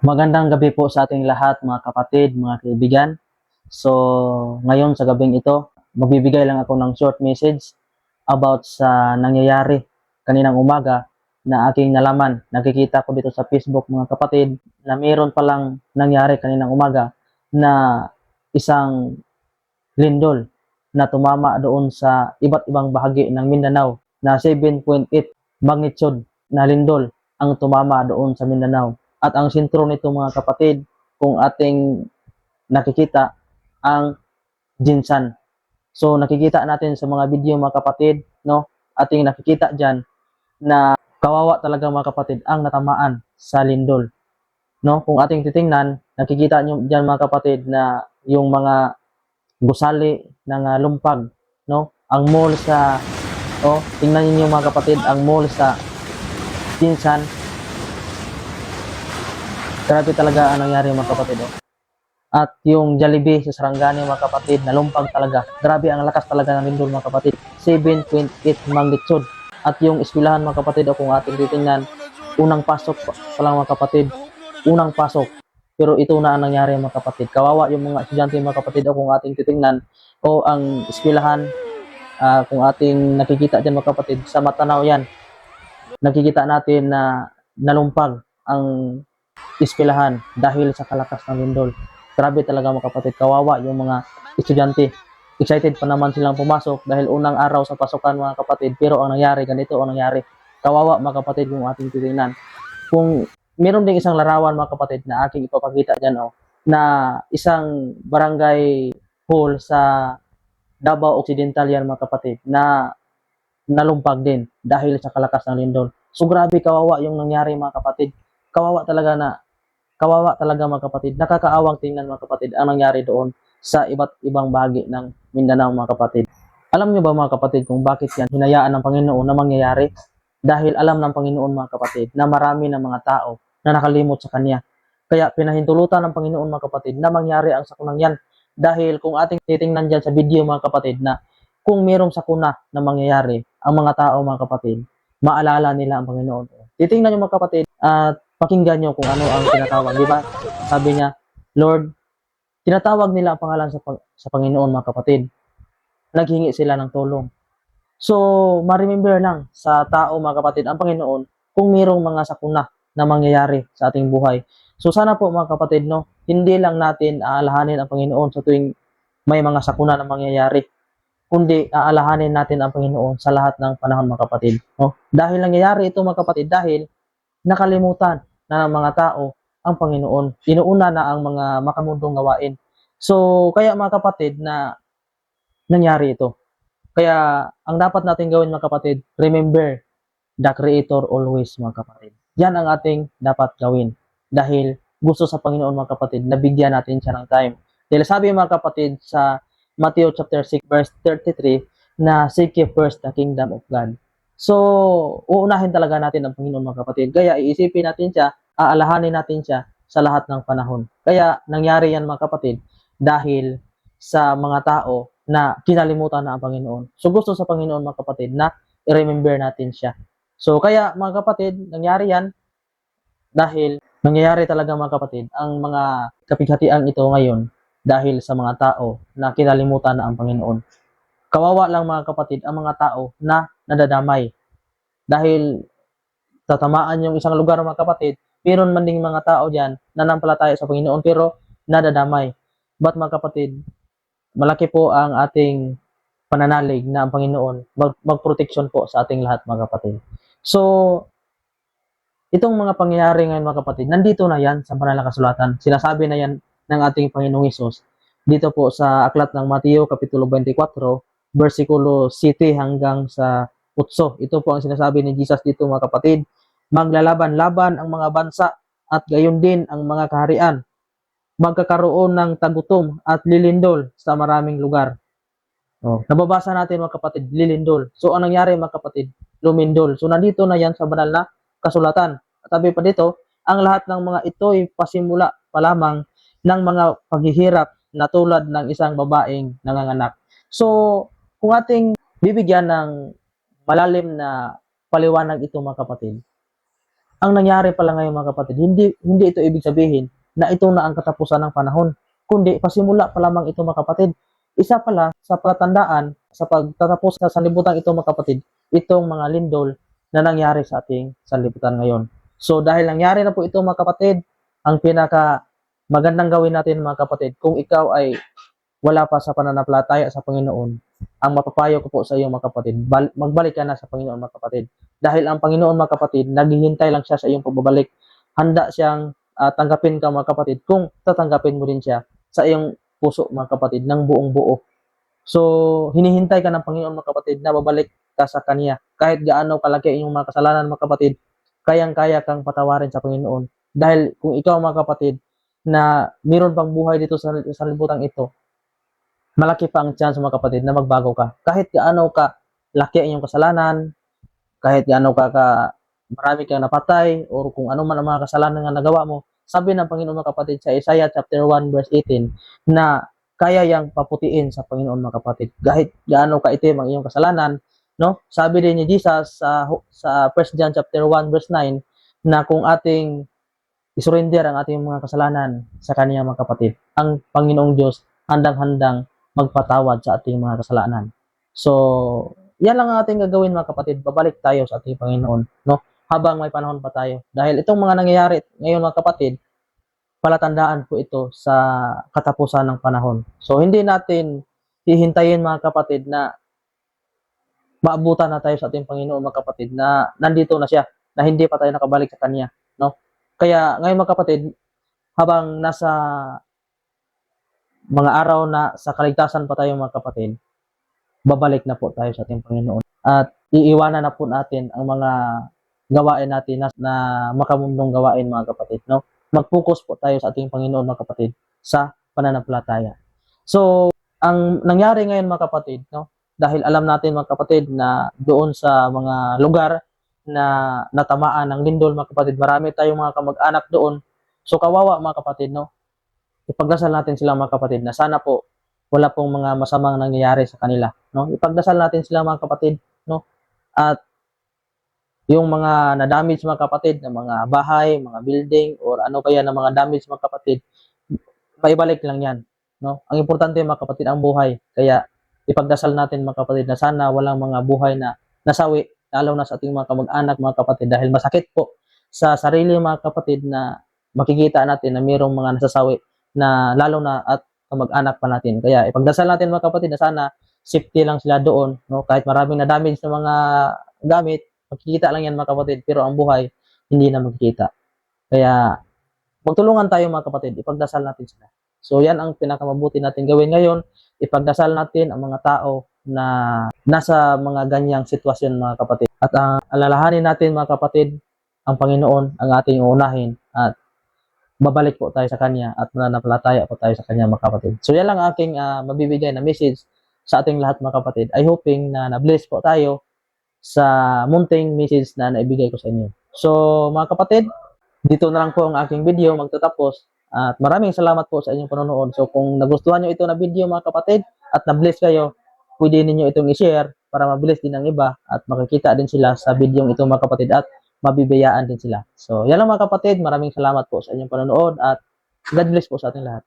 Magandang gabi po sa ating lahat, mga kapatid, mga kaibigan. So, ngayon sa gabing ito, magbibigay lang ako ng short message about sa nangyayari kaninang umaga na aking nalaman. Nakikita ko dito sa Facebook, mga kapatid, na mayroon palang nangyari kaninang umaga na isang lindol na tumama doon sa iba't ibang bahagi ng Mindanao na 7.8 magnitude na lindol ang tumama doon sa Mindanao. At ang sentro nito, mga kapatid, kung ating nakikita, ang Jinsan. So nakikita natin sa mga video, mga kapatid, no? Ating nakikita diyan na kawawa talaga, mga kapatid, ang natamaan sa lindol, no? Kung ating titingnan, nakikita niyo diyan, mga kapatid, na yung mga gusali ng lumpag, no? Ang mall sa tingnan niyo, mga kapatid, ang mall sa Jinsan. Grabe talaga ang nangyari, mga kapatid, oh. At yung Jollibee sa Sarangani, mga kapatid, nalumpag talaga. Grabe ang lakas talaga ng lindol, mga kapatid. 7.8 magnitude. At yung eskwelahan, mga kapatid, o kung ating titingnan, unang pasok pa lang, mga kapatid. Unang pasok. Pero ito na ang nangyari, mga kapatid. Kawawa yung mga estudyante, mga kapatid, o kung ating titingnan, o ang eskwelahan, kung ating nakikita dyan, mga kapatid, sa Matanaw yan, nakikita natin na nalumpag ang eskwelahan dahil sa kalakas ng lindol. Grabe talaga, mga kapatid, kawawa yung mga estudyante. Excited pa naman silang pumasok dahil unang araw sa pasukan, mga kapatid, pero ang nangyari, ganito ang nangyari. Kawawa, mga kapatid, yung ating titingnan. Kung meron ding isang larawan, mga kapatid, na aking ipapakita dyan, na isang barangay hall sa Davao Occidental yan, mga kapatid, na nalumpag din dahil sa kalakas ng lindol. So grabe, kawawa yung nangyari, mga kapatid. Kawawa talaga, mga kapatid. Nakakaawang tingnan, mga kapatid, ang nangyari doon sa iba't ibang bahagi ng Mindanao, mga kapatid. Alam niyo ba, mga kapatid, kung bakit yan hinayaan ng Panginoon na mangyayari? Dahil alam ng Panginoon, mga kapatid, na marami ng mga tao na nakalimot sa Kanya. Kaya pinahintulutan ng Panginoon, mga kapatid, na mangyari ang sakunang yan. Dahil kung ating titingnan dyan sa video, mga kapatid, na kung mayroong sakuna na mangyayari, ang mga tao, mga kapatid, maalala nila ang Panginoon. Titingnan niyo, mga kapatid, at pakinggan niyo kung ano ang tinatawag. Di ba? Sabi niya, Lord, tinatawag nila ang pangalan sa Panginoon, mga kapatid. Naghingi sila ng tulong. So, ma-remember lang sa tao, mga kapatid, ang Panginoon kung mayroong mga sakuna na mangyayari sa ating buhay. So, sana po, mga kapatid, no, hindi lang natin aalahanin ang Panginoon sa tuwing may mga sakuna na mangyayari, kundi aalahanin natin ang Panginoon sa lahat ng panahon, mga kapatid. No? Dahil nangyayari ito, mga kapatid, dahil nakalimutan na ng mga tao ang Panginoon. Inuuna na ang mga makamundong gawain. So, kaya, mga kapatid, na nangyari ito. Kaya, ang dapat natin gawin, mga kapatid, remember the Creator always, mga kapatid. Yan ang ating dapat gawin. Dahil gusto sa Panginoon, mga kapatid, na bigyan natin siya ng time. Dahil sabi, mga kapatid, sa Matthew chapter 6, verse 33, na seek ye first the kingdom of God. So, uunahin talaga natin ang Panginoon, mga kapatid. Kaya iisipin natin siya, aalahanin natin siya sa lahat ng panahon. Kaya nangyari yan, mga kapatid, dahil sa mga tao na kinalimutan na ang Panginoon. So gusto sa Panginoon, mga kapatid, na i-remember natin siya. So kaya, mga kapatid, nangyari yan dahil nangyayari talaga, mga kapatid, ang mga kapighatian ito ngayon dahil sa mga tao na kinalimutan na ang Panginoon. Kawawa lang, mga kapatid, ang mga tao na nadadamay dahil tatamaan yung isang lugar, mga kapatid, meron man ding mga tao diyan na nanampalataya sa Panginoon pero nadadamay. But, mga kapatid, malaki po ang ating pananalig na ang Panginoon magproteksyon po sa ating lahat, mga kapatid. So, itong mga pangyayari ngayon, mga kapatid, nandito na yan sa banal na kasulatan. Sinasabi na yan ng ating Panginoong Hesus dito po sa aklat ng Mateo Kapitulo 24, versikulo 7 hanggang sa 8. Ito po ang sinasabi ni Jesus dito, mga kapatid. Maglalaban-laban ang mga bansa at gayon din ang mga kaharian. Magkakaroon ng tagutom at lilindol sa maraming lugar. Nababasa natin, mga kapatid, lilindol. So, ang nangyari, mga kapatid, lumindol. So, nandito na yan sa banal na kasulatan. At sabi pa dito, ang lahat ng mga ito ay pasimula pa lamang ng mga paghihirap na tulad ng isang babaeng nanganganak. So, kung ating bibigyan ng malalim na paliwanag ito, mga kapatid, ang nangyari pala ngayon mga kapatid, hindi ito ibig sabihin na ito na ang katapusan ng panahon, kundi pasimula pa lamang ito mga kapatid. Isa pala sa palatandaan sa pagtatapos sa sanlibutan ito mga kapatid, itong mga lindol na nangyari sa ating sanlibutan ngayon. So dahil nangyari na po ito mga kapatid, ang pinaka magandang gawin natin mga kapatid, kung ikaw ay wala pa sa pananampalataya sa Panginoon, ang mapapayo ko po sa iyo mga kapatid, magbalik ka na sa Panginoon mga kapatid. Dahil ang Panginoon mga kapatid, naghihintay lang siya sa iyong pagbabalik. Handa siyang tanggapin ka mga kapatid kung tatanggapin mo din siya sa iyong puso mga kapatid ng buong buo. So, hinihintay ka ng Panginoon mga kapatid na babalik ka sa Kanya. Kahit gaano kalaki ang iyong mga kasalanan mga kapatid, kayang-kaya kang patawarin sa Panginoon. Dahil kung ikaw mga kapatid na mayroon pang buhay dito sa libutan ito, malaki pa ang chance mga kapatid na magbago ka. Kahit gaano ka laki ang iyong kasalanan, kahit gaano ka marami kang napatay, o kung ano man ang mga kasalanan na nagawa mo, sabi ng Panginoon mga kapatid sa Isaiah chapter 1 verse 18 na kaya yang paputiin sa Panginoon mga kapatid. Kahit gaano kaitim ang iyong kasalanan, no? Sabi din ni Jesus sa 1 John chapter 1 verse 9 na kung ating isurrender ang ating mga kasalanan sa Kanya mga kapatid, ang Panginoong Diyos handang-handang magpatawad sa ating mga kasalanan. So, yan lang ang ating gagawin mga kapatid. Babalik tayo sa ating Panginoon, no? Habang may panahon pa tayo. Dahil itong mga nangyayari ngayon mga kapatid, palatandaan po ito sa katapusan ng panahon. So, hindi natin hihintayin mga kapatid na maabutan na tayo sa ating Panginoon mga kapatid na nandito na siya, na hindi pa tayo nakabalik sa Kanya, no? Kaya ngayon mga kapatid, habang nasa mga araw na sa kaligtasan pa tayo mga kapatid, babalik na po tayo sa ating Panginoon. At iiwanan na po natin ang mga gawain natin na makamundong gawain mga kapatid, no? Mag-focus po tayo sa ating Panginoon mga kapatid sa pananampalataya. So, ang nangyari ngayon mga kapatid, no? Dahil alam natin mga kapatid na doon sa mga lugar na natamaan ng lindol mga kapatid, marami tayong mga kamag-anak doon. So, kawawa mga kapatid, no? Ipagdasal natin sila mga kapatid na sana po wala pong mga masamang nangyayari sa kanila, no? Ipagdasal natin sila mga kapatid, no? At yung mga na-damage mga kapatid na mga bahay, mga building or ano kaya na mga damage mga kapatid, maibalik lang 'yan, no? Ang importante mga kapatid ang buhay. Kaya ipagdasal natin mga kapatid na sana walang mga buhay na nasawi, lalo na sa ating mga kamag-anak mga kapatid, dahil masakit po sa sarili mga kapatid na makikita natin na mayroong mga nasasawi na lalo na at kamag-anak pa natin. Kaya ipagdasal natin mga kapatid na sana safety lang sila doon, no? Kahit maraming na damage na mga gamit, makikita lang yan mga kapatid, pero ang buhay hindi na makikita. Kaya magtulungan tayo mga kapatid, ipagdasal natin sila. So yan ang pinakamabuti natin gawin ngayon, ipagdasal natin ang mga tao na nasa mga ganyang sitwasyon mga kapatid. At ang alalahanin natin mga kapatid, ang Panginoon ang ating uunahin at babalik po tayo sa Kanya at mananampalataya po tayo sa Kanya mga kapatid. So yan lang aking mabibigay na message sa ating lahat mga kapatid. I hoping na na-bless po tayo sa munting message na naibigay ko sa inyo. So mga kapatid, dito na lang po ang aking video magtatapos. At maraming salamat po sa inyong panonood. So kung nagustuhan nyo ito na video mga kapatid at na-bless kayo, pwede ninyo itong i-share para ma-bless din ng iba at makikita din sila sa video ito mga kapatid at mabibiyaan din sila. So yan lang mga kapatid, maraming salamat po sa inyong panonood at God bless po sa ating lahat.